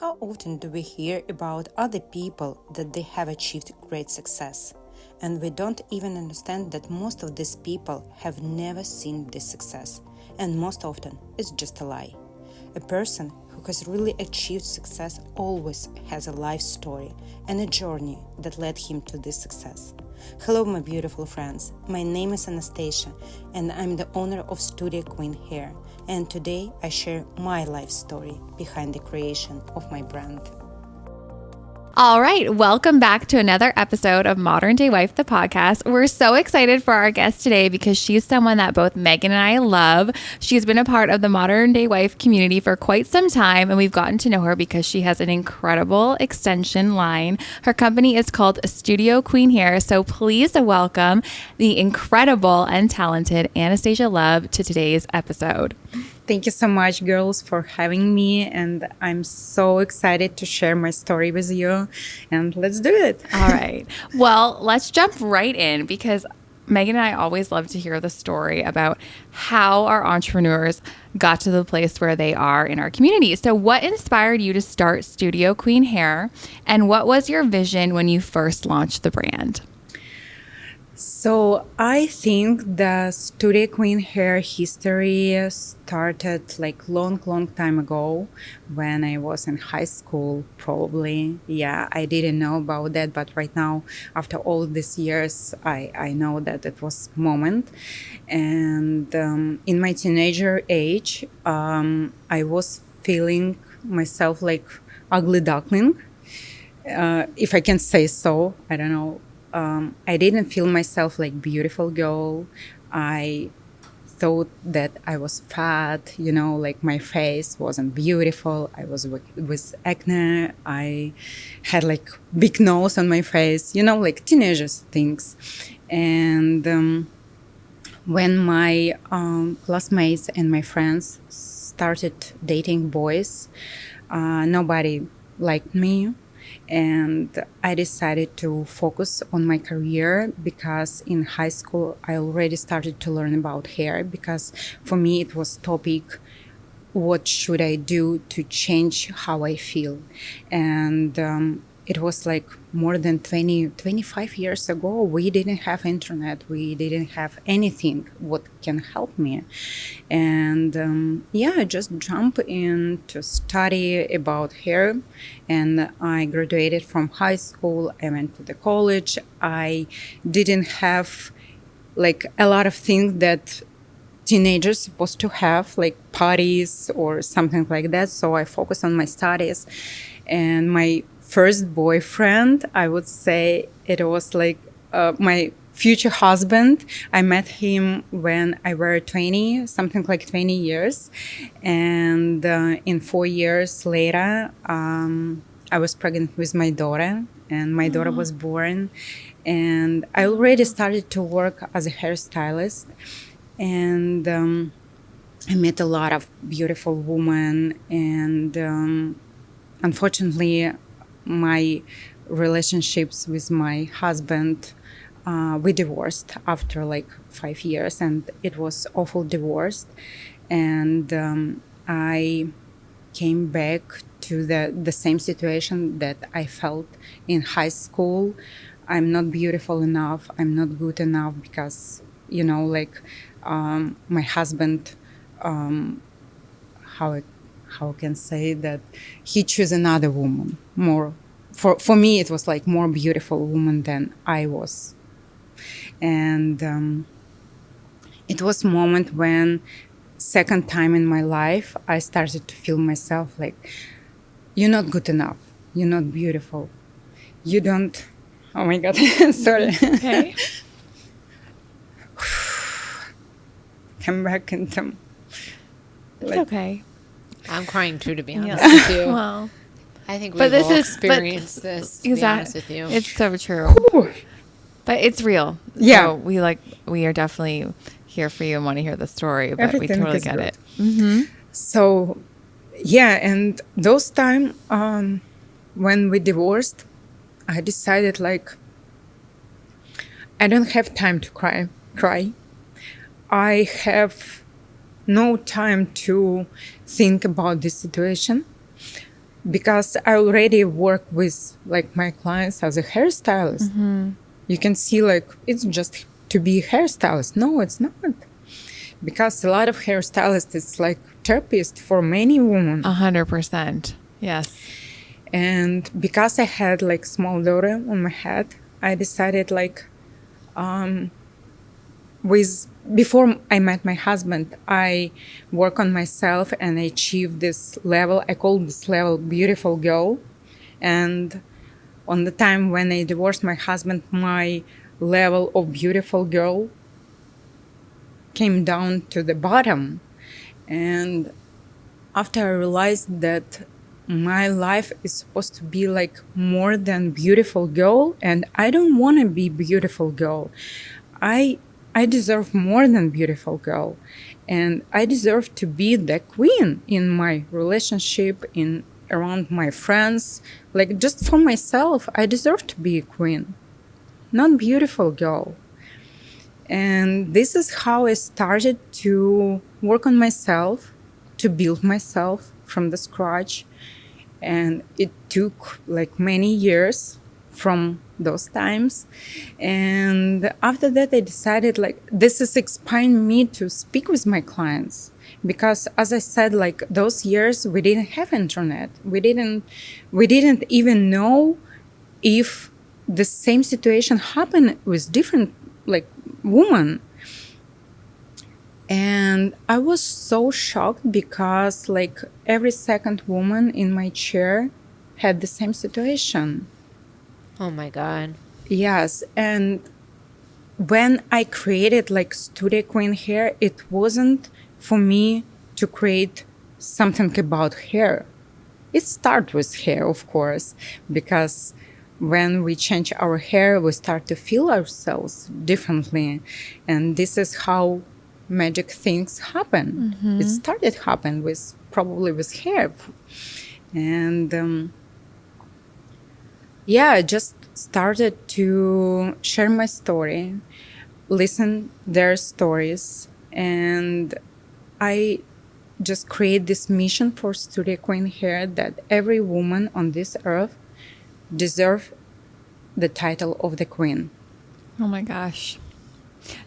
How often do we hear about other people that they have achieved great success? And we don't even understand that most of these people have never seen this success, and most often it's just a lie. A person who has really achieved success always has a life story and a journey that led him to this success. Hello, my beautiful friends. My name is Anastasia, and I'm the owner of Studio Queen Hair. And today I share my life story behind the creation of my brand. All right, welcome back to another episode of Modern Day Wife, the podcast. We're so excited for our guest today because she's someone that both Megan and I love. She's been a part of the Modern Day Wife community for quite some time, and we've gotten to know her because she has an incredible extension line. Her company is called Studio Queen Hair, so please welcome the incredible and talented Anastasia Love to today's episode. Thank you so much, girls, for having me, and I'm so excited to share my story with you, and let's do it. All right. Well, let's jump right in because Megan and I always love to hear the story about how our entrepreneurs got to the place where they are in our community. So what inspired you to start Studio Queen Hair, and what was your vision when you first launched the brand? So I think the Studio Queen Hair history started like long time ago when I was in high school, probably. Yeah, I didn't know about that, but right now, after all these years, I know that it was moment. And in my teenager age, I was feeling myself like ugly duckling, if I can say so. I don't know. I didn't feel myself like beautiful girl. I thought that I was fat, like my face wasn't beautiful. I was with acne. I had like big nose on my face, like teenagers things. And when my classmates and my friends started dating boys, nobody liked me. And I decided to focus on my career because in high school I already started to learn about hair, because for me it was topic, what should I do to change how I feel? And it was like more than 25 years ago. We didn't have internet. We didn't have anything what can help me. And I just jumped in to study about hair. And I graduated from high school. I went to the college. I didn't have like a lot of things that teenagers supposed to have, like parties or something like that. So I focused on my studies. And my first boyfriend, I would say it was like my future husband. I met him when I were 20, something like 20 years. And in 4 years later, I was pregnant with my daughter, and my daughter was born. And I already started to work as a hairstylist. And I met a lot of beautiful women. And unfortunately, my relationships with my husband, we divorced after like 5 years, and it was awful divorce. And I came back to the same situation that I felt in high school. I'm not beautiful enough. I'm not good enough because, my husband, how I can say that he chose another woman more. For me, it was like more beautiful woman than I was. And it was moment when second time in my life, I started to feel myself like, you're not good enough. You're not beautiful. You don't, oh my God, sorry. Okay. Come back into It's okay. I'm crying too, to be honest with you. Well, I think we've all experienced this, to be honest with you. It's so true. But it's real. Yeah. So we are definitely here for you and want to hear the story, but Everything we totally is get good. it. Mm-hmm. So, yeah, and those time when we divorced, I decided like, I don't have time to cry. I have no time to think about this situation. because I already work with like my clients as a hairstylist. You can see like it's just to be a hairstylist. No, it's not. Because a lot of hairstylists, it's like therapist for many women. 100%. Yes. And because I had like small daughter on my head, I decided like before I met my husband, I work on myself and I achieved this level. I call this level beautiful girl. And on the time when I divorced my husband, my level of beautiful girl came down to the bottom. And after I realized that my life is supposed to be like more than beautiful girl, and I don't want to be beautiful girl. I deserve more than beautiful girl, and I deserve to be the queen in my relationship, in around my friends. Like just for myself, I deserve to be a queen, not beautiful girl. And this is how I started to work on myself, to build myself from the scratch. And it took like many years from those times. And after that, I decided like this is inspiring me to speak with my clients. Because as I said, like those years, we didn't have internet. We didn't even know if the same situation happened with different like women. And I was so shocked because like every second woman in my chair had the same situation. Oh my God. Yes. And when I created like Studio Queen Hair, it wasn't for me to create something about hair. It starts with hair, of course, because when we change our hair, we start to feel ourselves differently. And this is how magic things happen. It started happen with probably with hair. And I just started to share my story, listen their stories, and I just create this mission for Studio Queen Hair that every woman on this earth deserve the title of the queen. Oh my gosh.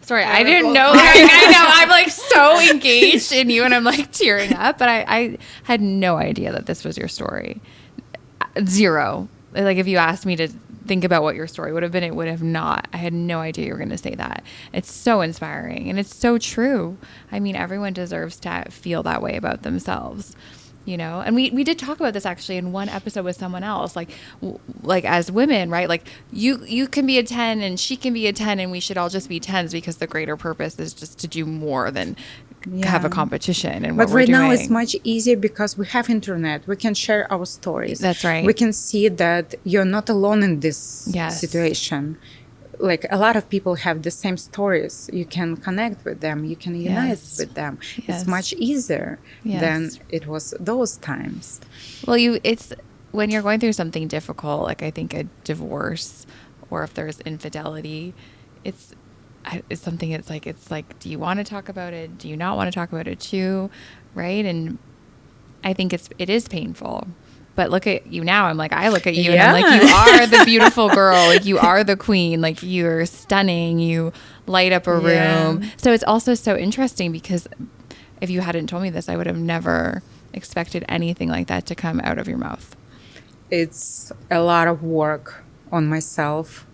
Sorry, I didn't know. I know. I'm like so engaged in you and I'm like tearing up, but I had no idea that this was your story. Zero. Like if you asked me to think about what your story would have been, it would have not. I had no idea you were going to say that. It's so inspiring and it's so true. I mean, everyone deserves to feel that way about themselves. You know, and we did talk about this actually in one episode with someone else, like as women, right? Like you can be a 10 and she can be a 10 and we should all just be 10s because the greater purpose is just to do more than have a competition. And but right now it's much easier because we have internet. We can share our stories. That's right. We can see that you're not alone in this situation. Like a lot of people have the same stories. You can connect with them. You can unite with them. It's much easier than it was those times. Well, it's when you're going through something difficult, like I think a divorce or if there's infidelity, it's something it's like, do you want to talk about it? Do you not want to talk about it too? Right. And I think it is painful. But look at you now. I'm like, I look at you and I'm like, you are the beautiful girl. Like you are the queen. Like you're stunning. You light up a room. So it's also so interesting because if you hadn't told me this, I would have never expected anything like that to come out of your mouth. It's a lot of work on myself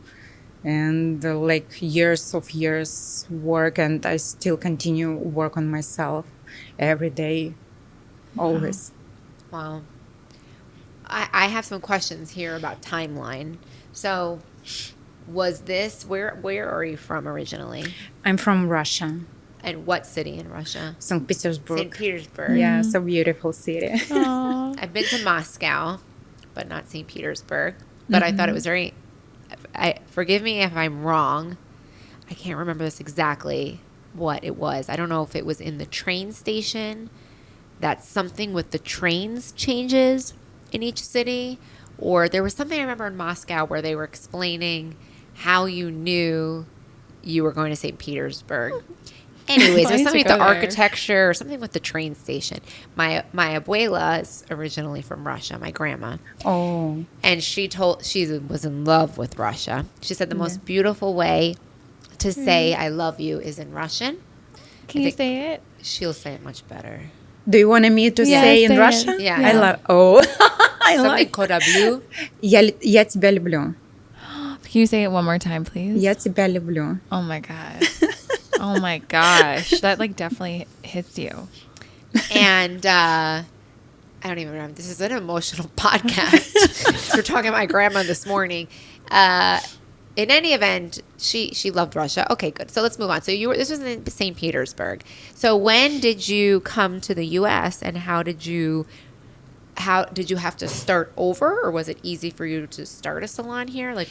and like years work. And I still continue work on myself every day, always. Wow. I have some questions here about timeline. So was this, where are you from originally? I'm from Russia. And what city in Russia? St. Petersburg. St. Petersburg. Yeah, it's a beautiful city. I've been to Moscow, but not St. Petersburg. But I thought it was very, forgive me if I'm wrong. I can't remember this exactly what it was. I don't know if it was in the train station. That's something with the trains changes in each city, or there was something I remember in Moscow where they were explaining how you knew you were going to St. Petersburg. Anyways, I there's used to something with go the there. architecture or something with the train station. My abuela is originally from Russia, my grandma. Oh, And she was in love with Russia. She said the most beautiful way to say I love you is in Russian. Can I you think say it? she'll say it much better. do you want me to Yeah, say in say it. Russian? Yeah. I Yeah. love. Oh, I Something like. кораблю. Я тебя люблю. Can you say it one more time, please? Я тебя люблю. Oh my god. Oh my gosh. That like definitely hits you. And I don't even remember. This is an emotional podcast. We're talking to my grandma this morning. In any event, she loved Russia. Okay, good. So let's move on. So this was in St. Petersburg. So when did you come to the U.S. and how did you have to start over, or was it easy for you to start a salon here? Like,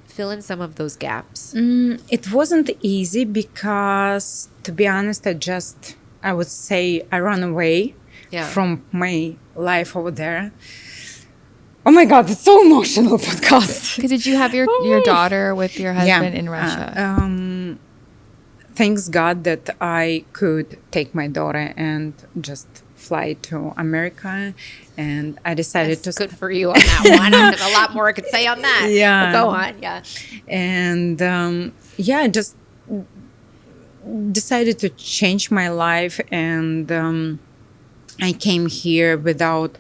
fill in some of those gaps. It wasn't easy because, to be honest, I would say I ran away from my life over there. Oh my God, it's so emotional podcast. Because did you have your daughter with your husband in Russia? Thanks God that I could take my daughter and just fly to America, and I decided That's to good for you on that one. There's a lot more I could say on that. Yeah. But go on. Yeah. and I just decided to change my life, and I came here without,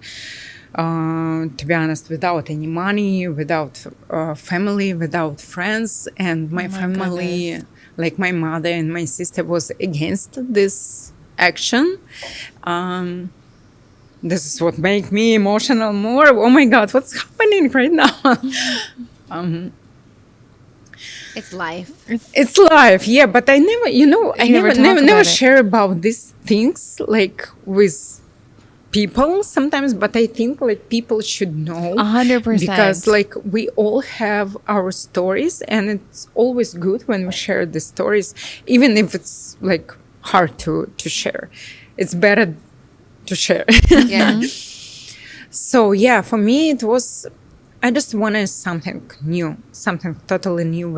to be honest, without any money, without family, without friends, and my family, goodness. like my mother and my sister, was against this action. This is what made me emotional more. Oh my God, what's happening right now? It's life. It's life, yeah, but I never, I never talk never about it. share about these things like with people sometimes, but I think like people should know 100%. because like we all have our stories, and it's always good when we share the stories, even if it's like hard to share. It's better to share. Yeah. So yeah, for me it was, I just wanted something new, something totally new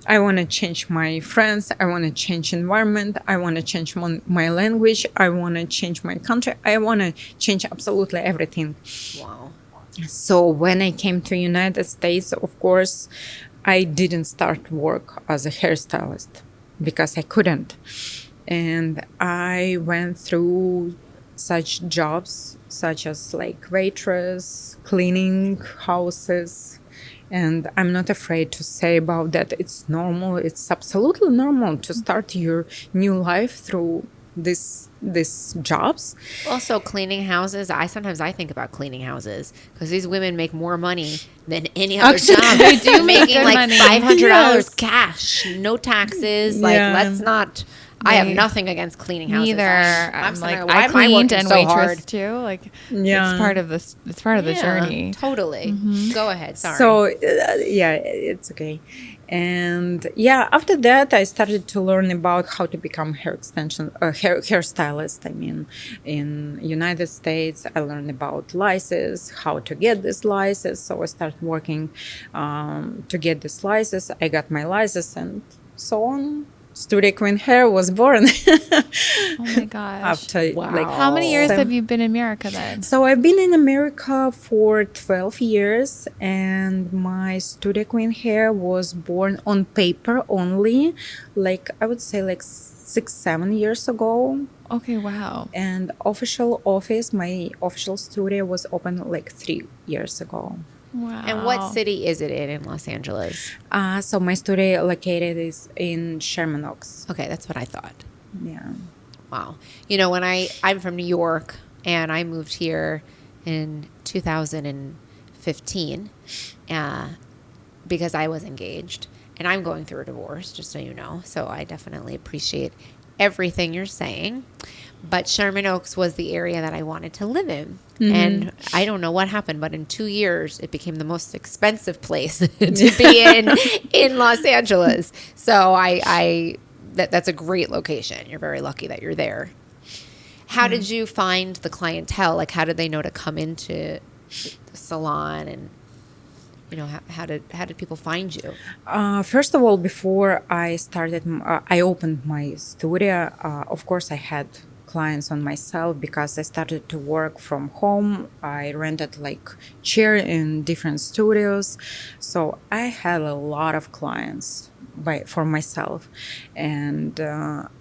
I want to change my friends, I want to change environment, I want to change my language, I want to change my country, I want to change absolutely everything. Wow. So when I came to United States, of course, I didn't start work as a hairstylist because I couldn't. And I went through such jobs such as like waitress, cleaning houses, and I'm not afraid to say about that. It's normal. It's absolutely normal to start your new life through these jobs. Also, cleaning houses. Sometimes I think about cleaning houses because these women make more money than any other Actually, job. they do make making good like money. $500 Yes. cash, no taxes. Like, Yeah. let's not. I have They- nothing against cleaning houses. Neither. I'm I'm like, why I am cleaned working and so waitress hard? too. Like, Yeah. it's part of this. It's part of the journey. Totally. Go ahead. Sorry. So yeah, it's okay. And yeah, after that, I started to learn about how to become hairstylist. I mean, in United States, I learned about license, how to get this license. So I started working to get this license. I got my license, and so on. Studio Queen Hair was born. Oh my gosh. After Wow. like How many years So- have you been in America then? So I've been in America for 12 years, and my Studio Queen Hair was born on paper only, like I would say like 6-7 years ago. Okay, wow. And official office, my official studio was open like 3 years ago. Wow. and what city is it in Los Angeles? So my studio located is in Sherman Oaks. Okay, that's what I thought. Yeah. Wow. You know, when I'm from New York and I moved here in 2015 because I was engaged, and I'm going through a divorce, just so you know. So I definitely appreciate everything you're saying. But Sherman Oaks was the area that I wanted to live in. And I don't know what happened, but in 2 years, it became the most expensive place to be in Los Angeles. So that's a great location. You're very lucky that you're there. How did you find the clientele? Like, how did they know to come into the salon? And How did people find you? First of all, before I started, I opened my studio. Of course, I had clients on myself because I started to work from home. I rented like chair in different studios, so I had a lot of clients for myself. And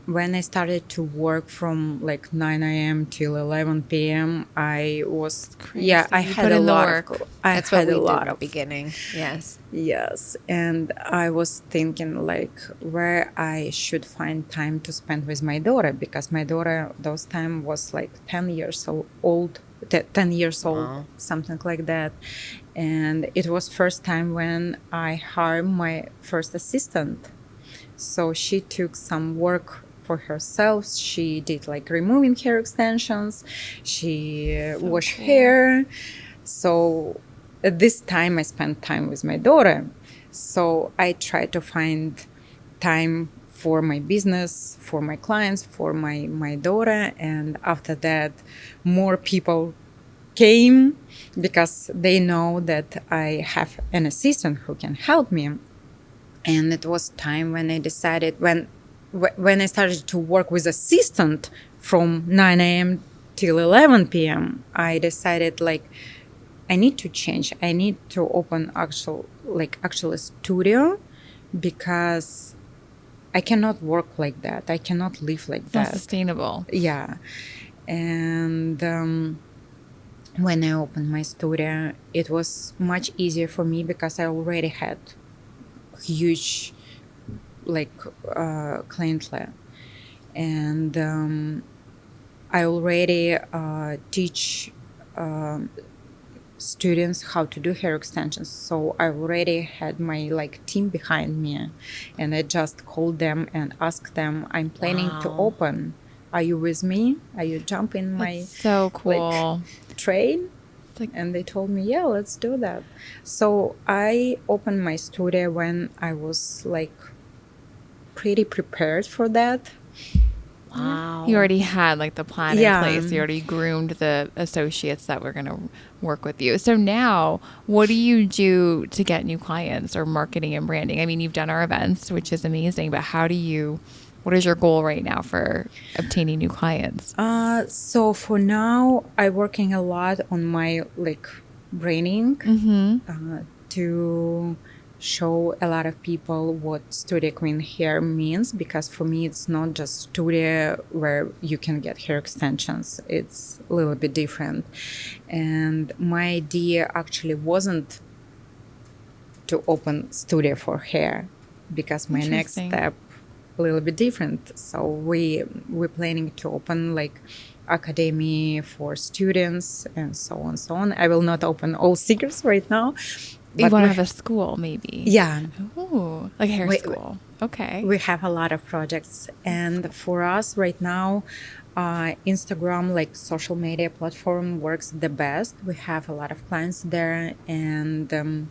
when I started to work from like 9 a.m. till 11 p.m., I was yeah, I You had put a in the lot work. of I That's what had we a did lot in the of beginning. Yes. Yes, and I was thinking like where I should find time to spend with my daughter, because my daughter those time was like 10 years old, 10 years old, Wow. something like that. And it was first time when I hired my first assistant. So she took some work for herself. She did like removing hair extensions. She washed cool. hair. So at this time, I spent time with my daughter. So I tried to find time for my business, for my clients, for my daughter. And after that, more people came because they know that I have an assistant who can help me. And it was time when I decided, when I started to work with assistant from 9 a.m. till 11 p.m., I decided like I need to change. I need to open actual studio, because I cannot work like that. I cannot live like It's not that. sustainable. Yeah. And when I opened my studio, it was much easier for me because I already had huge like clientele, and I already teach students how to do hair extensions. So I already had my like team behind me, and I just called them and asked them, I'm planning to Wow. open. Are you with me? Are you jumping my That's so like cool. train? It's like, And they told me, yeah, let's do that. So I opened my studio when I was like pretty prepared for that. Wow. you already had like the plan in Yeah. place. You already groomed the associates that were going to work with you. So now, what do you do to get new clients or marketing and branding? I mean, you've done our events, which is amazing, but what is your goal right now for obtaining new clients? So for now, I'm working a lot on my like branding, to show a lot of people what studio queen hair means, because for me it's not just studio where you can get hair extensions. It's a little bit different. And my idea actually wasn't to open studio for hair, because my next Interesting. step a little bit different. So we're planning to open like academy for students and so on and so on. I will not open all secrets right now, You but want to have a school, maybe? yeah, Oh, like hair we, school. Okay. we have a lot of projects. And for us right now, Instagram, like social media platform, works the best. We have a lot of clients there, and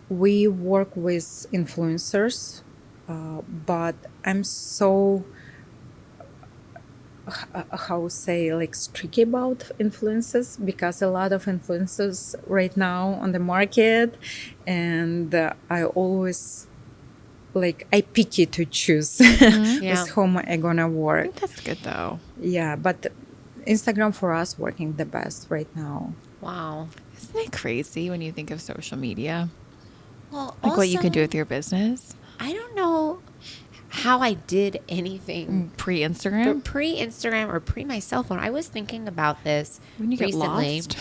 we work with influencers, but I'm so how say like tricky about influences, because a lot of influences right now on the market, and I always like I picky to choose Yeah. with whom I gonna I work. think that's good though. Yeah, but Instagram for us working the best right now. Wow. Isn't it crazy when you think of social media? Well, Like what you can do also, with your business? I don't know how I did anything Pre-Instagram? pre Instagram or pre my cell phone. I was thinking about this When you get recently. lost?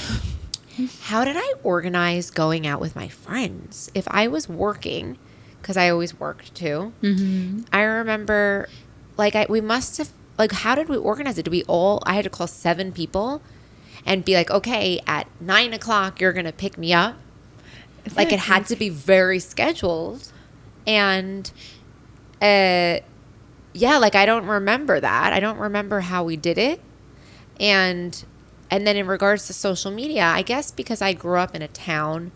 How did I organize going out with my friends? If I was working, because I always worked too, I remember we must have, like, how did we organize it? I had to call 7 people and be like, okay, at 9 o'clock, you're going to pick me up. Isn't Like, that it had to crazy? be very scheduled. And, yeah, like, I don't remember that. I don't remember how we did it. And then in regards to social media, I guess because I grew up in a town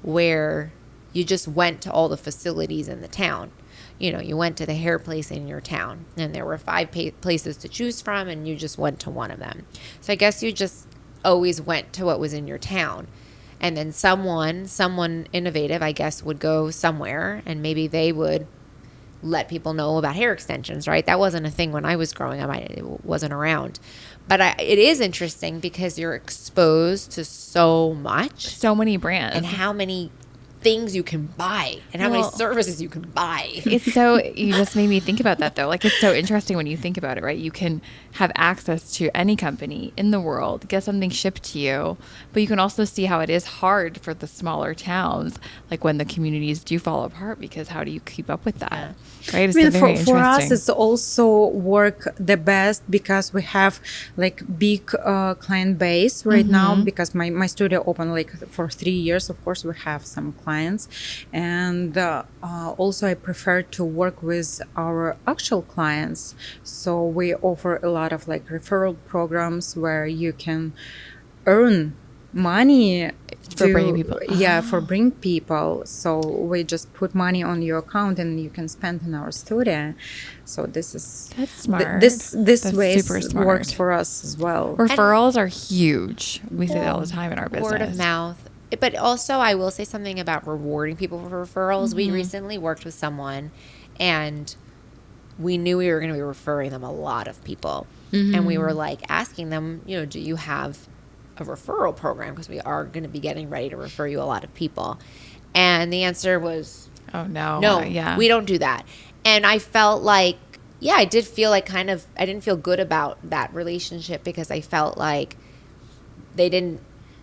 where you just went to all the facilities in the town. You went to the hair place in your town, and there were 5 places to choose from, and you just went to one of them. So I guess you just always went to what was in your town. And then someone innovative, I guess, would go somewhere and maybe they would let people know about hair extensions, right? That wasn't a thing when I was growing up. It wasn't around. But it is interesting because you're exposed to so much. So many brands. And how many things you can buy and how many services you can buy. It's so, you just made me think about that though. Like, it's so interesting when you think about it, right? You can have access to any company in the world, get something shipped to you, but you can also see how it is hard for the smaller towns, like when the communities do fall apart, because how do you keep up with that? Right? It's I mean, very for us, interesting. it's also work the best because we have like big client base right now, because my studio opened like for 3 years. Of course, we have some clients, and also I prefer to work with our actual clients. So we offer a lot of like referral programs where you can earn money For bringing people. for bring people. So we just put money on your account and you can spend in our studio. So this is That's smart. this That's way super smart. works for us as well. Referrals are huge. We say that all the time in our business. Word of mouth. But also, I will say something about rewarding people for referrals. We recently worked with someone, and we knew we were going to be referring them a lot of people. And we were like asking them, do you have a referral program? Because we are going to be getting ready to refer you a lot of people. And the answer was, Oh, no. no, Yeah. we don't do that. And I felt like, I did feel like I didn't feel good about that relationship because I felt like they didn't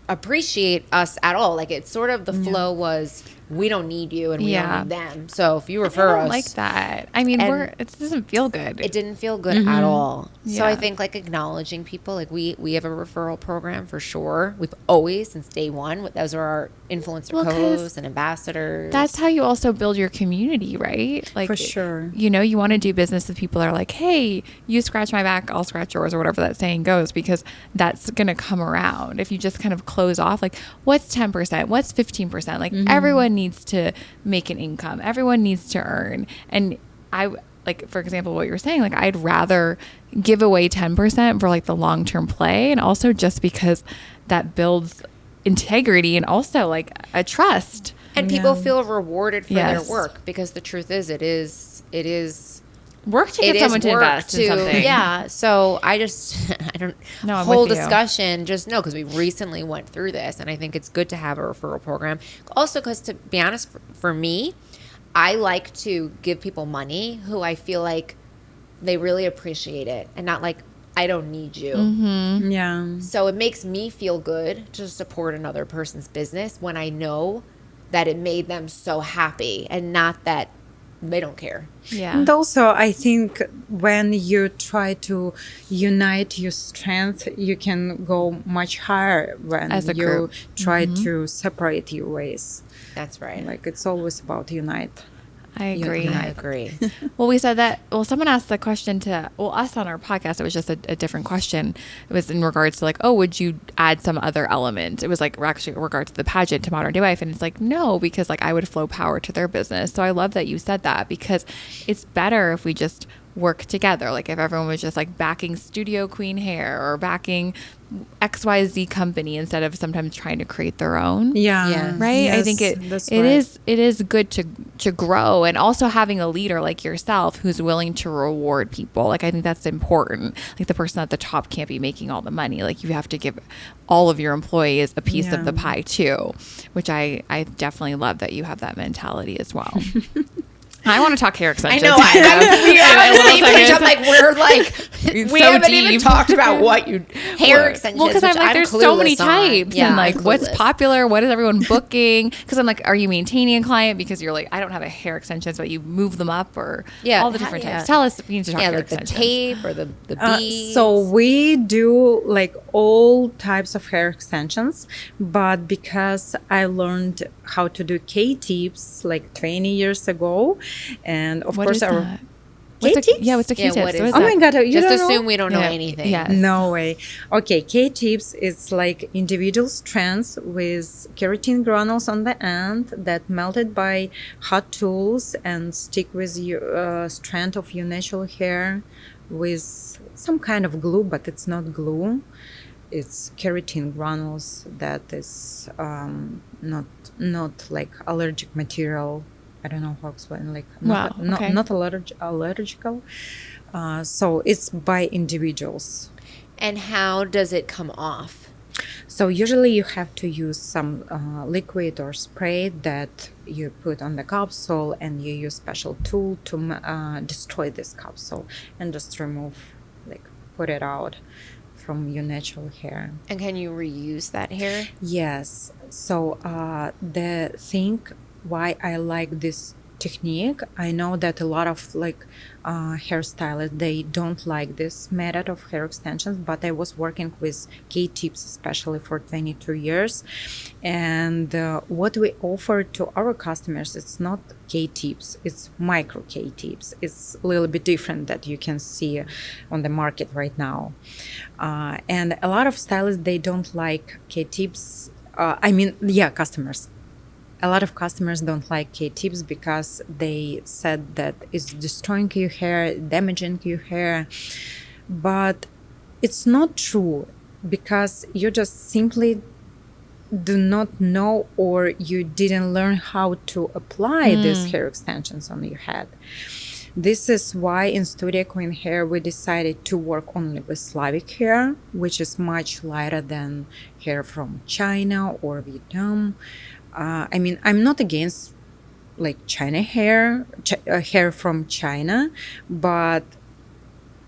appreciate us at all. Like, it's sort of the flow was, we don't need you and we don't need them. So if you refer I don't us, like that. I mean, And it doesn't feel good. it didn't feel good at all. So I Yeah. think like acknowledging people, like we have a referral program for sure. We've always, since day one, those are our influencer Well, 'cause co-hosts and ambassadors. That's how you also build your community, right? Like, For sure. You want to do business with people that are like, hey, you scratch my back, I'll scratch yours, or whatever that saying goes, because that's going to come around. If you just kind of close off, like, what's 10%? What's 15%? Like, everyone needs to make an income. Everyone needs to earn. And like, for example, what you were saying, like, I'd rather give away 10% for like the long-term play. And also just because that builds integrity and also like a trust. and people feel rewarded for Yes. their work, because the truth is it is Work to it get is someone to work invest in something. yeah. So I just I don't No, I'm whole with you. discussion just no, because we recently went through this, and I think it's good to have a referral program. Also, because to be honest, for me, I like to give people money who I feel like they really appreciate it, and not like, I don't need you. Yeah. So it makes me feel good to support another person's business when I know that it made them so happy, and not that they don't care. Yeah. And also, I think when you try to unite your strength, you can go much higher when As a you group. try to separate your ways. That's right. Like, it's always about unite. I agree. I agree. Well, we said that, someone asked the question us on our podcast. It was just a different question. It was in regards to like, oh, would you add some other element? It was like, actually in regards to the pageant to Modern Day Wife. And it's like, no, because like I would flow power to their business. So I love that you said that, because it's better if we just work together. Like if everyone was just like backing Studio Queen Hair or backing XYZ company instead of sometimes trying to create their own. Yeah. Right. I Yes, think that's it right. is good to grow, and also having a leader like yourself who's willing to reward people. Like I think that's important. Like the person at the top can't be making all the money. Like you have to give all of your employees a piece of the Yeah. pie too, which I definitely love that you have that mentality as well. I want to talk hair I extensions. know. We are on the same page. I'm like, we're like, It's we so haven't even deep. talked about what you hair extensions. Well, because I'm which like, there's so many clueless on. types, Yeah, and like, I'm what's clueless. popular? What is everyone booking? Because I'm like, are you maintaining a client because you're like, I don't have a hair extensions, but you move them up, or all the different types. Tell us. We need to talk hair like the extensions. tape or the beads. So we do like all types of hair extensions, but because I learned how to do K-tips like 20 years ago, and of What course is our that? What's the, K-tips? yeah, what's the Yeah, Q-tips? what What is is Oh that? my god, you just don't assume know? we don't know Yeah. anything. Yes. No way. Okay, K-tips is like individual strands with keratin granules on the end that melted by hot tools and stick with your strand of your natural hair with some kind of glue, but it's not glue. it's keratin granules that is not like allergic material. I don't know how to explain. Like Wow, okay. not allergical. So it's by individuals. And how does it come off? So usually you have to use some liquid or spray that you put on the capsule, and you use special tool to destroy this capsule and just remove, like put it out from your natural hair. And can you reuse that hair? Yes. So the thing why I like this technique, I know that a lot of like hairstylists, they don't like this method of hair extensions, but I was working with K-tips especially for 22 years, and what we offer to our customers, it's not K-tips, it's micro K-tips. It's a little bit different that you can see on the market right now, and a lot of stylists, they don't like K-tips. Customers. A lot of customers don't like K-tips because they said that it's destroying your hair, damaging your hair. But it's not true, because you just simply do not know, or you didn't learn how to apply these hair extensions on your head. This is why in Studio Queen Hair we decided to work only with Slavic hair, which is much lighter than hair from China or Vietnam. I'm not against like China hair, hair from China, but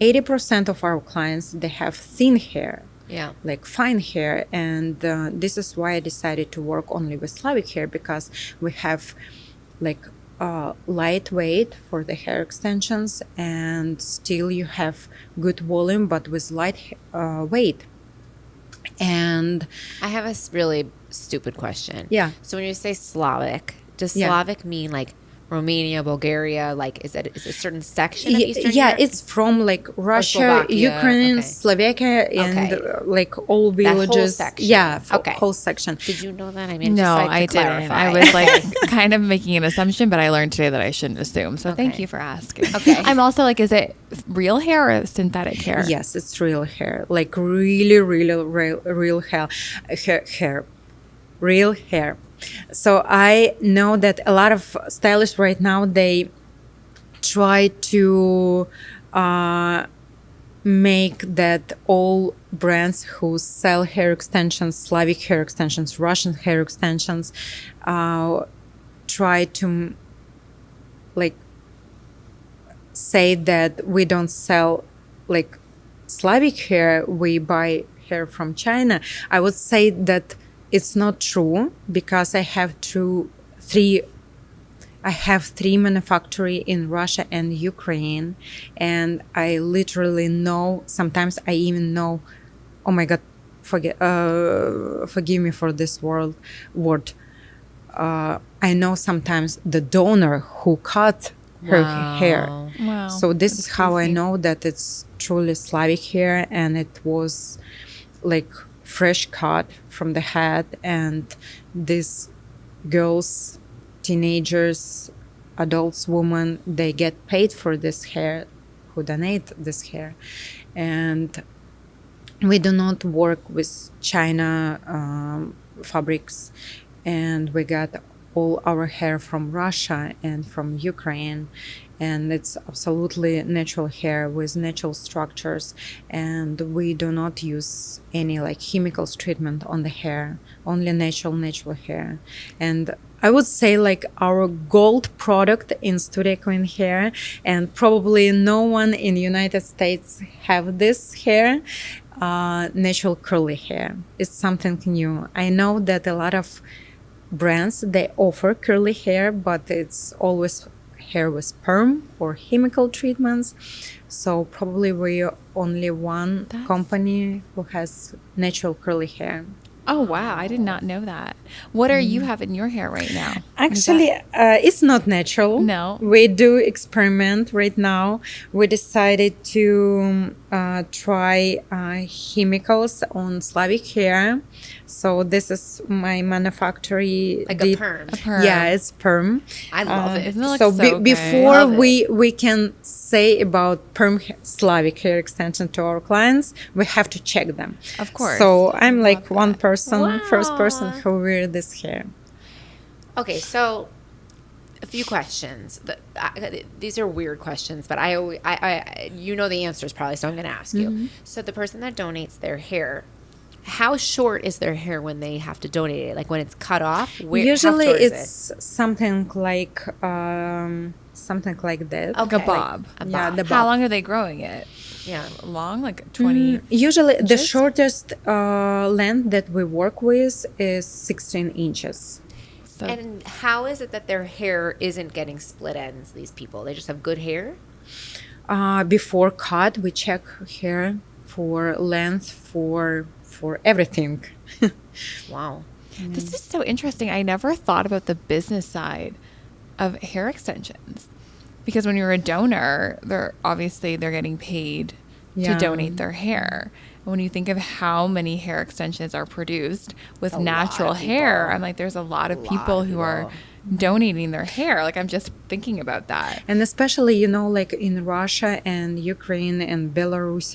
80% of our clients, they have thin hair. Yeah. Like fine hair, and this is why I decided to work only with Slavic hair, because we have like lightweight for the hair extensions, and still you have good volume but with light weight. And I have a really stupid question. Yeah. So when you say Slavic, does Yeah. Slavic mean like Romania, Bulgaria? Like, is it a certain section of Eastern yeah, Europe? it's from like Russia, Slovakia, Ukraine, okay. Slovakia, and Okay. like all villages. section. Yeah, Okay. whole section. Did you know that? I mean, No, just like to I didn't. clarify. I was like kind of making an assumption, but I learned today that I shouldn't assume. So thank Okay. you for asking. Okay. I'm also like, is it real hair or synthetic hair? Yes, it's real hair, like really, really real hair, real hair. So I know that a lot of stylists right now, they try to make that all brands who sell hair extensions, Slavic hair extensions, Russian hair extensions, try to like say that we don't sell like Slavic hair, we buy hair from China. I would say that it's not true, because I have three manufacturers in Russia and Ukraine, and I literally know, sometimes I even know, oh my God, forgive me for this word. I know sometimes the donor who cut her hair. Wow. So this is That's how I crazy. know that it's truly Slavic hair, and it was like fresh cut from the head, and these girls, teenagers, adults, women, they get paid for this hair, who donate this hair. And we do not work with China fabrics, and we got all our hair from Russia and from Ukraine, and it's absolutely natural hair with natural structures, and we do not use any like chemicals treatment on the hair, only natural hair. And I would say like our gold product in Studio Queen Hair, and probably no one in the United States have this hair, natural curly hair. It's something new. I know that a lot of brands, they offer curly hair, but it's always hair with perm or chemical treatments. So probably we're only one company who has natural curly hair. Oh, wow. I did not know that. What are you having in your hair right now? Actually, it's not natural. No. We do experiment right now. We decided to try chemicals on Slavic hair. So this is my manufacturer Like a perm. A perm. Yeah, it's perm. I love it. Isn't it look So so good? before Love it. we can say about Slavic hair extension to our clients, we have to check them. Of course. So I'm like Love one that. person, first person Wow. who wear this hair. Okay, so a few questions. These are weird questions, but I always, you know the answers probably, so I'm going to ask you. So the person that donates their hair, how short is their hair when they have to donate it? Like when it's cut off? Usually how short is it's something like this. it? Like a bob. Yeah, the How bob. long are they growing it? Yeah. Long? Like 20? Usually the inches? shortest length that we work with is 16 inches. So And how is it that their hair isn't getting split ends, these people? They just have good hair? Before cut, we check hair for length, for everything. Wow. this is so interesting. I never thought about the business side of hair extensions. Because when you're a donor, they're getting paid to Yeah. donate their hair. And when you think of how many hair extensions are produced with A lot natural of hair, people. I'm like, there's a lot of A lot people of who are people. donating their hair. Like, I'm just thinking about that. And especially, like in Russia and Ukraine and Belarus,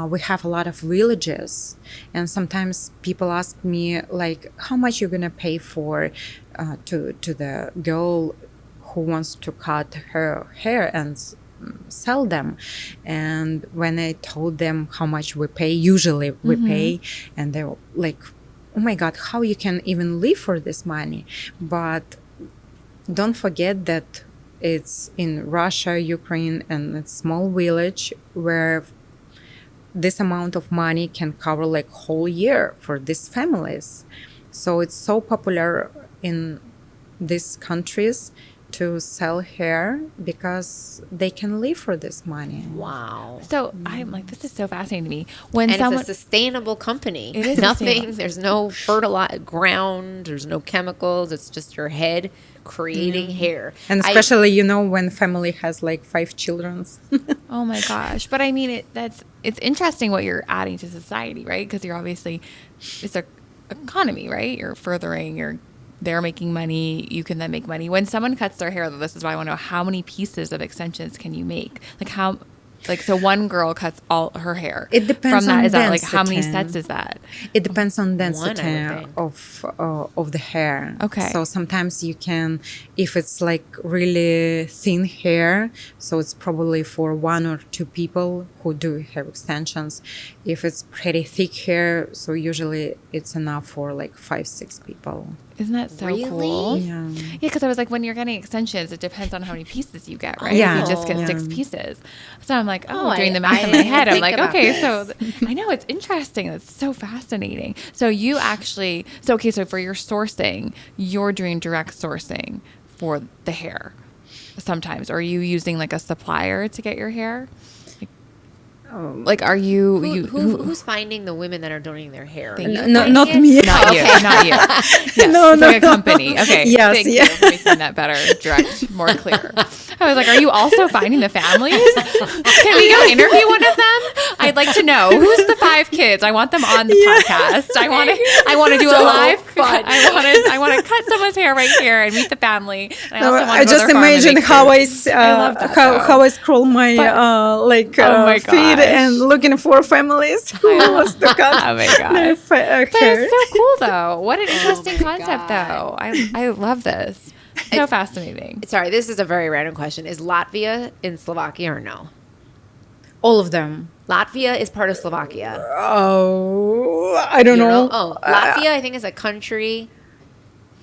we have a lot of villages. And sometimes people ask me, like, how much you're going to pay for to the girl who wants to cut her hair and sell them. And when I told them how much we pay, usually we pay, and they were like, oh my God, how you can even live for this money? But don't forget that it's in Russia, Ukraine, and a small village where this amount of money can cover like whole year for these families. So it's so popular in these countries to sell hair because they can live for this money. Wow. So I'm like, this is so fascinating to me. When And someone, it's a sustainable company. It is Nothing. sustainable. There's no ground. There's no chemicals. It's just your head creating hair. And especially, when family has like 5 children. oh my gosh. But I mean, it's interesting what you're adding to society, right? Because you're obviously, it's a economy, right? You're furthering, they're making money, you can then make money. When someone cuts their hair, though, this is why I want to know, how many pieces of extensions can you make? So one girl cuts all her hair. It depends From that, on is that like how many density. sets is that? It depends on One, I density would think. of the hair. Okay. So sometimes you can, if it's like really thin hair, so it's probably for 1 or 2 people who do hair extensions. If it's pretty thick hair, so usually it's enough for like 5-6 people. Isn't that so Really? cool? Yeah. Yeah, because I was like, when you're getting extensions, it depends on how many pieces you get, right? Yeah. If you just get Yeah. 6 pieces. So I'm like, Oh, doing I- the math in I my didn't head. I'm think like, about okay, this. so I know it's interesting. It's so fascinating. So you actually, so for your sourcing, you're doing direct sourcing for the hair sometimes. Or are you using like a supplier to get your hair? Like, are you, Who's finding the women that are donating their hair? Thank you. No, not me. Not you, not you. Yes, No, it's no, like a no. company. Okay, Yes, thank yeah. you for making that better, direct, more clear. I was like, are you also finding the families? Can we go interview one of them? I'd like to know who's the 5 kids. I want them on the podcast. I want to do a live. funny. I want to cut someone's hair right here and meet the family. And I also want I to go to just their farm and imagine make how food. I love that, how, though. how I scroll my Oh my feed gosh. and looking for families who wants to cut Oh my their gosh. But hair. it's so cool, though. What an interesting my concept, God. though. I love this. So fascinating. Sorry, this is a very random question. Is Latvia in Slovakia or no? All of them. Latvia is part of Slovakia. Oh, I don't You know. Oh, Latvia, I think, is a country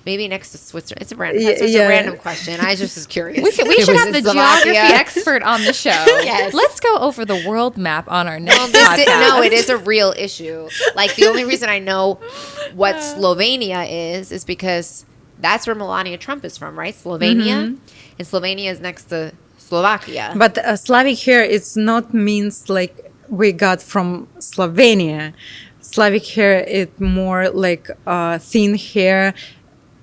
maybe next to Switzerland. It's a random. Yeah, It's a yeah. random question. I just was curious. We It should was have in the Slovakia. geography expert on the show. Yes. Let's go over the world map on our next Well, this podcast. no, it is a real issue. Like the only reason I know what Slovenia is because that's where Melania Trump is from, right? Slovenia, and Slovenia is next to Slovakia. But Slavic hair, it's not means like we got from Slovenia. Slavic hair, it more like thin hair,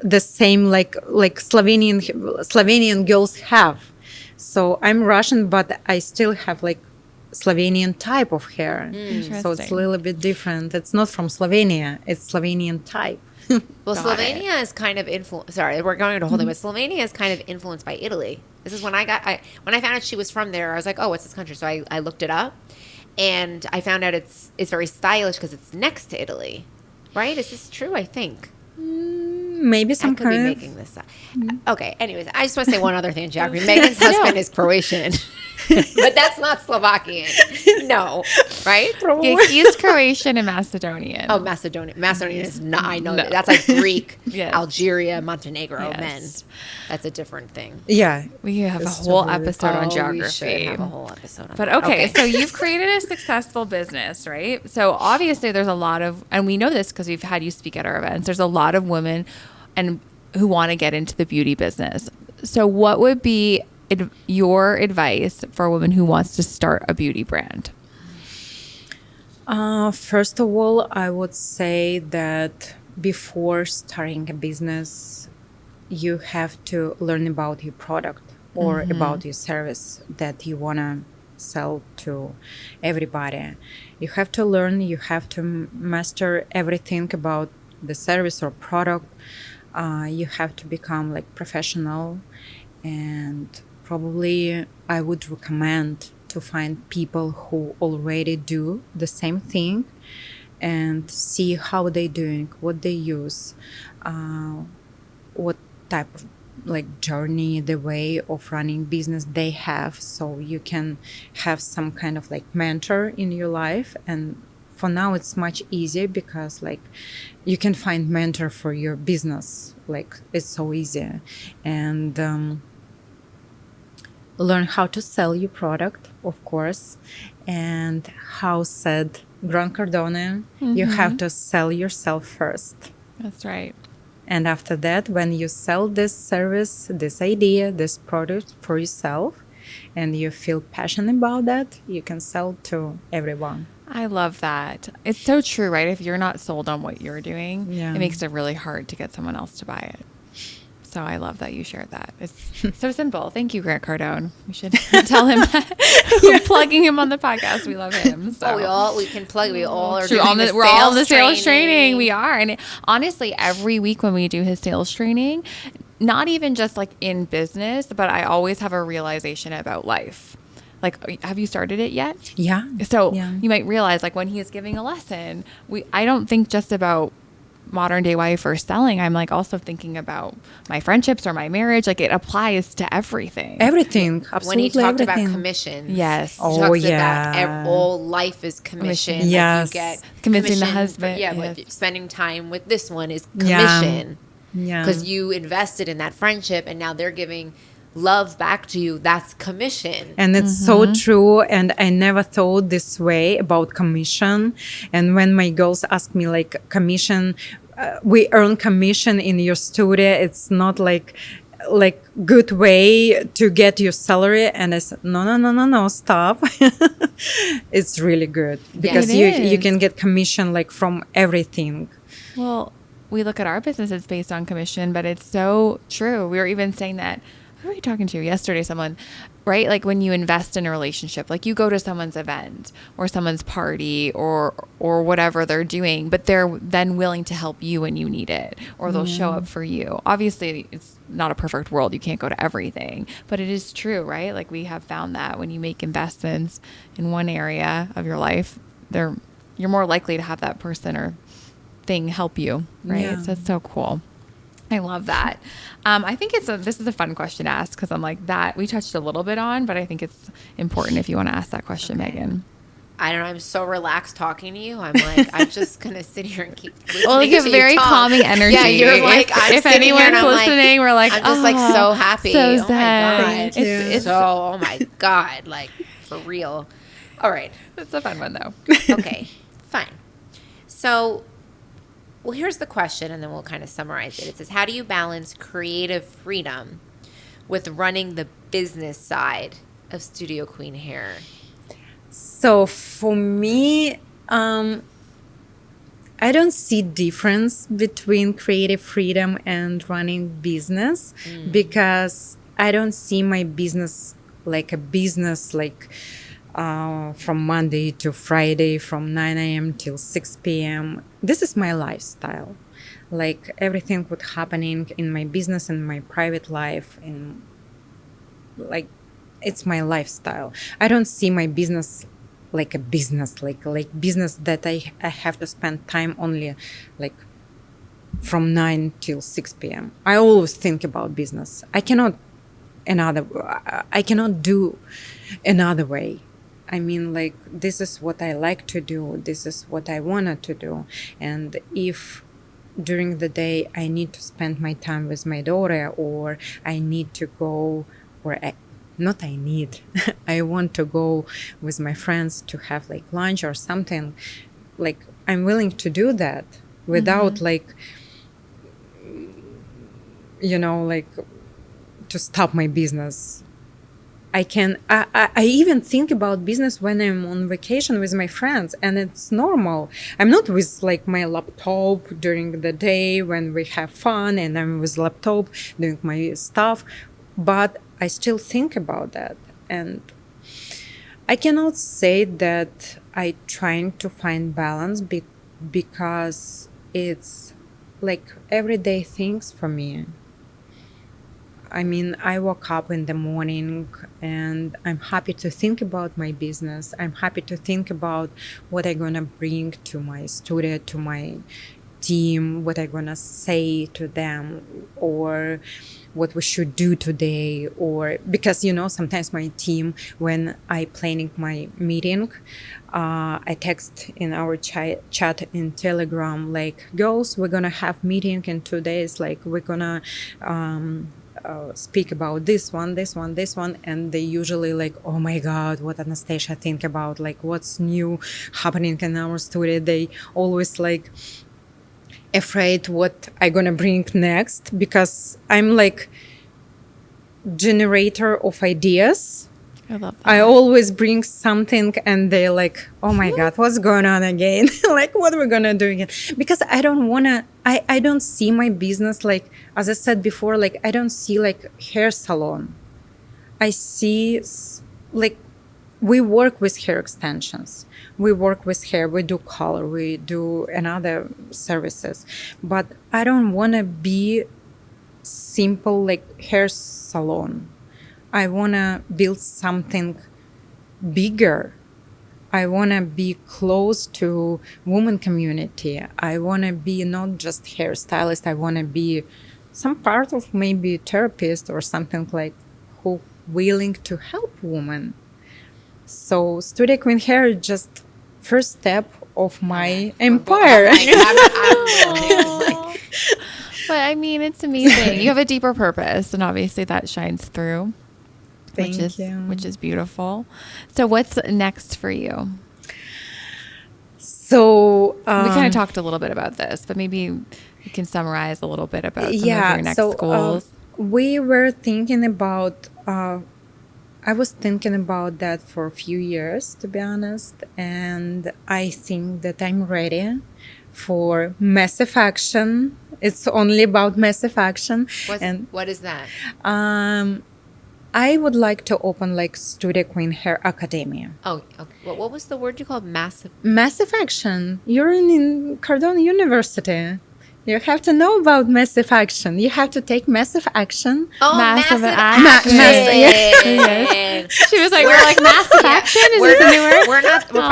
the same like Slovenian girls have. So I'm Russian, but I still have like Slovenian type of hair. So it's Interesting. a little bit different. It's not from Slovenia. It's Slovenian type. Well, Got Slovenia is kind of Sorry, we're going into a whole thing, but Slovenia is kind of influenced by Italy. This is when I found out she was from there. I was like, oh, what's this country? So I looked it up, and I found out it's very stylish because it's next to Italy, right? Is this true? I think. Maybe some I could be kind making this up. Okay. Anyways, I just want to say one other thing, Geography. Megan's husband is Croatian, but that's not Slovakian. No, right? Yeah, he's Croatian and Macedonian. Oh, Macedonian. Macedonian is not. I know that. That's like Greek, Yes. Algeria, Montenegro, Yes. men. That's a different thing. Yeah. We have a It's whole totally- episode on We should geography. have a whole episode on But that. okay, so you've created a successful business, right? So obviously there's a lot of, and we know this because we've had you speak at our events, there's a lot of women and who want to get into the beauty business. So what would be your advice for a woman who wants to start a beauty brand? First of all, I would say that before starting a business, you have to learn about your product or about your service that you want to sell to everybody. You have to learn, you have to master everything about the service or product. You have to become like professional, and probably I would recommend to find people who already do the same thing and see how they doing, what they use, what type of like journey, the way of running business they have, so you can have some kind of like mentor in your life. And for now it's much easier because like you can find mentor for your business, like it's so easy. And learn how to sell your product, of course, and how said Grant Cardone, you have to sell yourself first. That's right. And after that, when you sell this service, this idea, this product for yourself, and you feel passionate about that, you can sell to everyone. I love that. It's so true, right? If you're not sold on what you're doing, Yeah. it makes it really hard to get someone else to buy it. So I love that you shared that. It's so simple. Thank you, Grant Cardone. We should tell him that. We're plugging him on the podcast. We love him. So. Oh, we can plug. We all are True. doing We're all in the sales training. training. We are. And honestly, every week when we do his sales training, not even just like in business, but I always have a realization about life. Like, have you started it yet? Yeah. So Yeah. you might realize, like, when he is giving a lesson, I don't think just about modern day wife or selling. I'm like also thinking about my friendships or my marriage. Like, it applies to everything. Everything, When absolutely he talked everything. about commissions, Yes. he Oh, talks yeah. about all life is commission. Like Yes. you get Convincing the commission husband, yeah, yes. but spending time with this one is Yeah. commission Yeah. because you invested in that friendship, and now they're giving love back to you. That's commission. And it's so true. And I never thought this way about commission. And when my girls ask me like commission, we earn commission in your studio. It's not like good way to get your salary. And I said, no, stop. It's really good because It you is. can get commission like from everything. Well, we look at our business, it's based on commission, but it's so true. We were even saying that, who were we talking to yesterday? Someone, right? Like when you invest in a relationship, like you go to someone's event or someone's party or whatever they're doing, but they're then willing to help you when you need it, or they'll show up for you. Obviously, it's not a perfect world. You can't go to everything, but it is true, right? Like we have found that when you make investments in one area of your life, you're more likely to have that person or thing help you, right? Yeah. So it's so cool. I love that. I think this is a fun question to ask because I'm like that we touched a little bit on, but I think it's important if you want to ask that question, Megan. I don't know. I'm so relaxed talking to you. I'm like, I'm just gonna sit here and keep listening. Well, you have to very talk. calming energy. Yeah, you're like, if I'm sitting here and anyone's I'm like- listening, we're like, I'm just like so happy. So Oh my sad. God. Thank you. It's Oh my God, like for real. All right. it's a fun one though. Okay, fine. So, well, here's the question, and then we'll kind of summarize it. It says, how do you balance creative freedom with running the business side of Studio Queen Hair? So for me, I don't see difference between creative freedom and running business because I don't see my business like a business, like from Monday to Friday, from 9 a.m. till 6 p.m. This is my lifestyle. Like everything would happening in my business and my private life, and like it's my lifestyle. I don't see my business like a business, like business that I have to spend time only like from 9 till 6 p.m. I always think about business. I cannot do another way. I mean, like, this is what I like to do. This is what I wanted to do. And if during the day I need to spend my time with my daughter, or I need to go, or not I need, I want to go with my friends to have like lunch or something, like I'm willing to do that without like, like to stop my business. I even think about business when I'm on vacation with my friends, and it's normal. I'm not with like my laptop during the day when we have fun, and I'm with laptop doing my stuff, but I still think about that. And I cannot say that I trying to find balance because it's like everyday things for me. I mean, I woke up in the morning and I'm happy to think about my business. I'm happy to think about what I'm going to bring to my studio, to my team, what I'm going to say to them, or what we should do today. Or because, sometimes my team, when I planning my meeting, I text in our chat in Telegram, like, girls, we're going to have meeting in 2 days. Like, we're going to speak about this one, and they usually like, oh my god, what Anastasia think about, like what's new happening in our studio. They always like afraid what I gonna bring next, because I'm like generator of ideas. I love that. I always bring something and they like, oh my god, what's going on again? Like, what are we gonna do again? Because I don't wanna, I don't see my business like, as I said before, like I don't see like hair salon. I see like, we work with hair extensions, we work with hair, we do color, we do another services, but I don't wanna be simple like hair salon. I want to build something bigger. I want to be close to women community. I want to be not just hairstylist. I want to be some part of maybe therapist or something, like who willing to help women. So Studio Queen Hair is just first step of my empire. But I mean, it's amazing. You have a deeper purpose, and obviously that shines through. Thank you. Which is beautiful. So what's next for you? So we kind of talked a little bit about this, but maybe you can summarize a little bit about some of your next goals. We were thinking about, I was thinking about that for a few years, to be honest. And I think that I'm ready for massive action. It's only about massive action. What is that? I would like to open like Studio Queen Hair Academy. Oh, okay. What was the word you called? Massive action. You're in Corcoran University. You have to know about massive action. You have to take massive action. Oh, massive action. Yes. She was like, we're like, massive action? Is this a new word? We're not. You're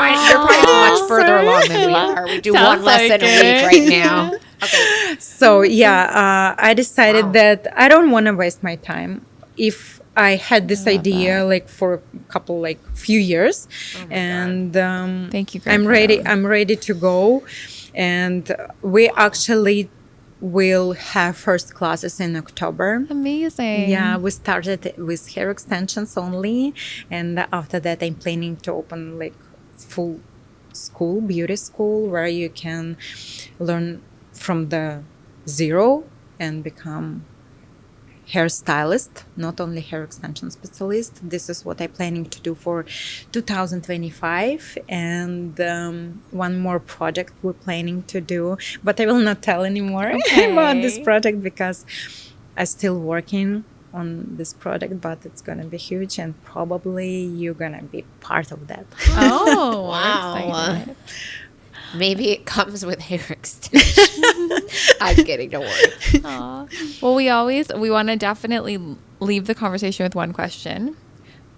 probably much further along than we are. We do one lesson a week right now. Okay. So, I decided that I don't want to waste my time. If I had this idea like for a few years, and thank you. I'm ready to go, and we actually will have first classes in October. Amazing. Yeah, we started with hair extensions only, and after that I'm planning to open like full school, beauty school, where you can learn from the zero and become hairstylist, not only hair extension specialist. This is what I'm planning to do for 2025. And one more project we're planning to do, but I will not tell anymore about this project because I'm still working on this product, but it's gonna be huge, and probably you're gonna be part of that. Oh, Wow. we're excited. Maybe it comes with hair extensions. I'm kidding. Don't worry. Aw. Well, we want to definitely leave the conversation with one question,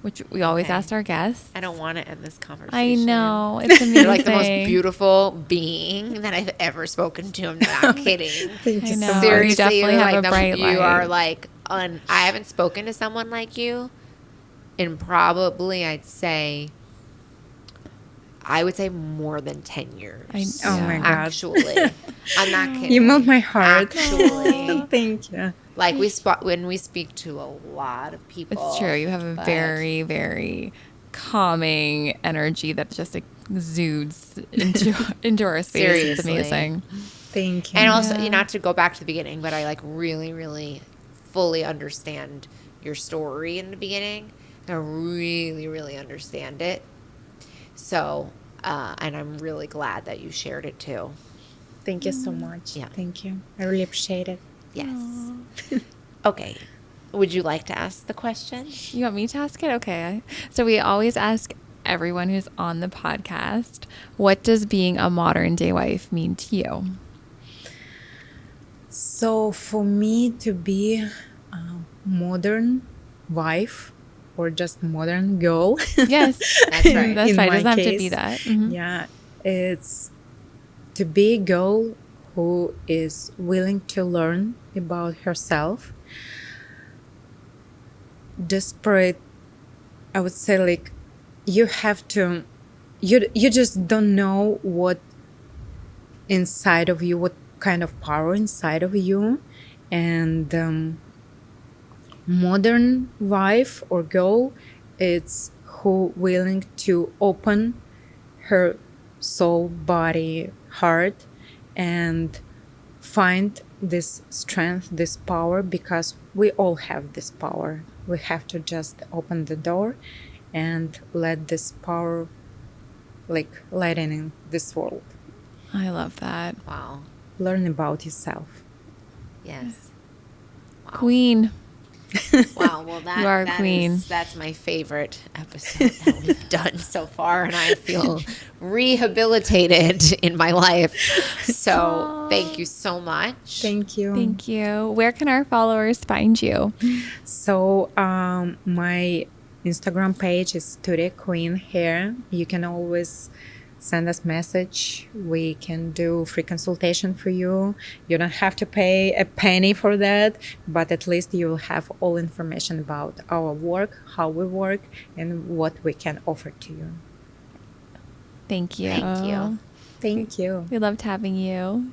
which we always Okay. ask our guests. I don't want to end this conversation. I know. It's amazing. You're like the most beautiful being that I've ever spoken to. I'm not kidding. Thank I you know. so You much. Seriously, definitely you're have like a bright you are light. like I haven't spoken to someone like you in probably I would say more than 10 years. Oh my God. Actually, I'm not kidding. You melt my heart. Actually, Thank you. like when we speak to a lot of people. It's true. You have a but- very, very calming energy that just exudes into our space. It's Seriously. amazing. Thank you. And also, not to go back to the beginning, but I like really, really fully understand your story in the beginning. I really, really understand it. So, and I'm really glad that you shared it too. Thank you so much. Yeah. Thank you. I really appreciate it. Yes. Okay. Would you like to ask the question? You want me to ask it? Okay. So we always ask everyone who's on the podcast, what does being a modern day wife mean to you? So for me to be a modern wife or just modern girl, Yes. That's right. That's in fine. It my doesn't have to be case, that. Mhm. yeah, it's to be a girl who is willing to learn about herself, despite, I would say, like, you have to, you just don't know what inside of you, what kind of power inside of you, and modern wife or girl, it's who willing to open her soul, body, heart, and find this strength, this power, because we all have this power. We have to just open the door and let this power like let in this world. I love that. Wow. Learn about yourself. Yes. Queen. Wow. Well, You are a queen. That's my favorite episode that we've done so far, and I feel rehabilitated in my life. So thank you so much. Thank you. Thank you. Where can our followers find you? So my Instagram page is Today Queen Hair. You can always send us message. We can do free consultation for you. You don't have to pay a penny for that, but at least you will have all information about our work, how we work, and what we can offer to you. Thank you. Thank you. Thank you. We loved having you.